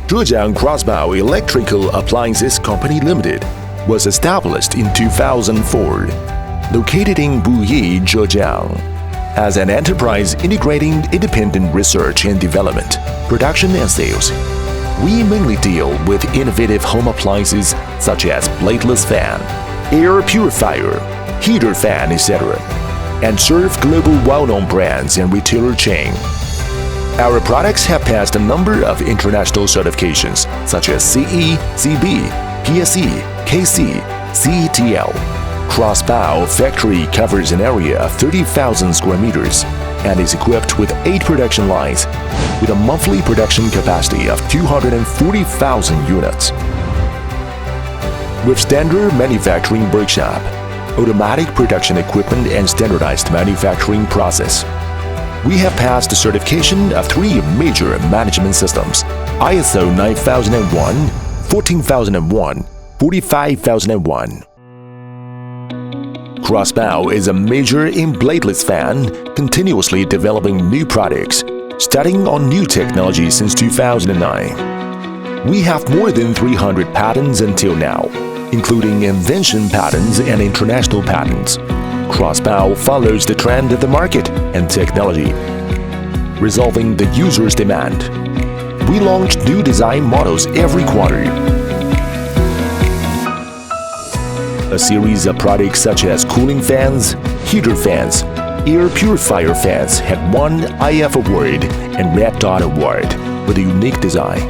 Zhejiang CROSSBOW Electrical Appliances Company Limited was established in 2004, located in Buyi, Zhejiang, as an enterprise integrating independent research and development, production and sales. We mainly deal with innovative home appliances such as bladeless fan, air purifier, heater fan, etc., and serve global well-known brands and retailer chain. Our products have passed a number of international certifications such as CE, CB, PSE, KC, CETL. CROSSBOW Factory covers an area of 30,000 square meters and is equipped with 8 production lines with a monthly production capacity of 240,000 units. With standard manufacturing workshop, automatic production equipment and standardized manufacturing process, we have passed the certification of 3 major management systems: ISO 9001, 14001, 45001. CROSSBOW is a major in bladeless fan, continuously developing new products, studying on new technology since 2009. We have more than 300 patents until now, including invention patents and international patents. CROSSBOW follows the trend of the market and technology, resolving the user's demand. We launch new design models every quarter. A series of products such as cooling fans, heater fans, air purifier fans have won IF Award and Red Dot Award with a unique design.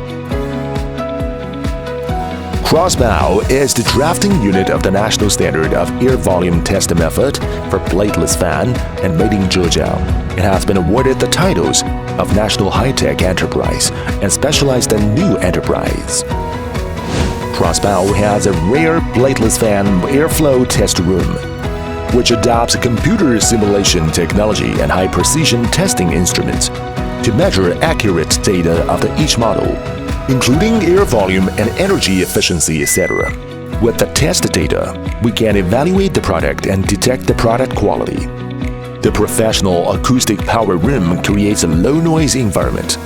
CROSSBOW is the drafting unit of the national standard of air volume test method for bladeless fan and made in Zhejiang. It has been awarded the titles of National High-Tech Enterprise and Specialized New Enterprise. CROSSBOW has a rare bladeless fan airflow test room, which adopts computer simulation technology and high-precision testing instruments to measure accurate data of each model, including air volume and energy efficiency, etc. With the test data, we can evaluate the product and detect the product quality. The professional acoustic power room creates a low-noise environment.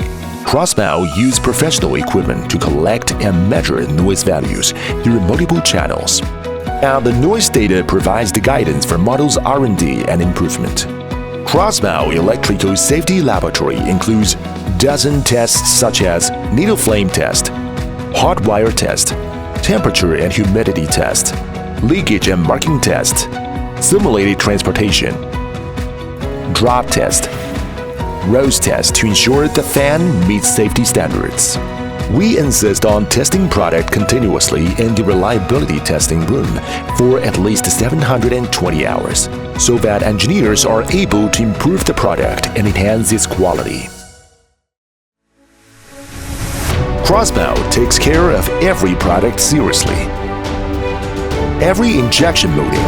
CROSSBOW uses professional equipment to collect and measure noise values through multiple channels. And the noise data provides the guidance for models R&D and improvement. CROSSBOW Electrical Safety Laboratory includes dozen tests such as needle flame test, hot wire test, temperature and humidity test, leakage and marking test, simulated transportation, drop test, Rose test to ensure the fan meets safety standards. We insist on testing product continuously in the reliability testing room for at least 720 hours, so that engineers are able to improve the product and enhance its quality. CROSSBOW takes care of every product seriously. Every injection molding,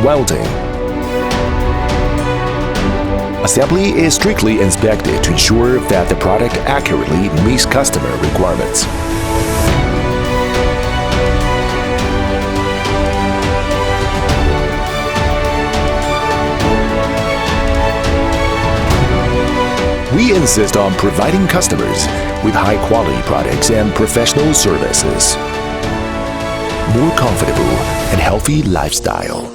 welding, assembly is strictly inspected to ensure that the product accurately meets customer requirements. We insist on providing customers with high-quality products and professional services. More comfortable and healthy lifestyle.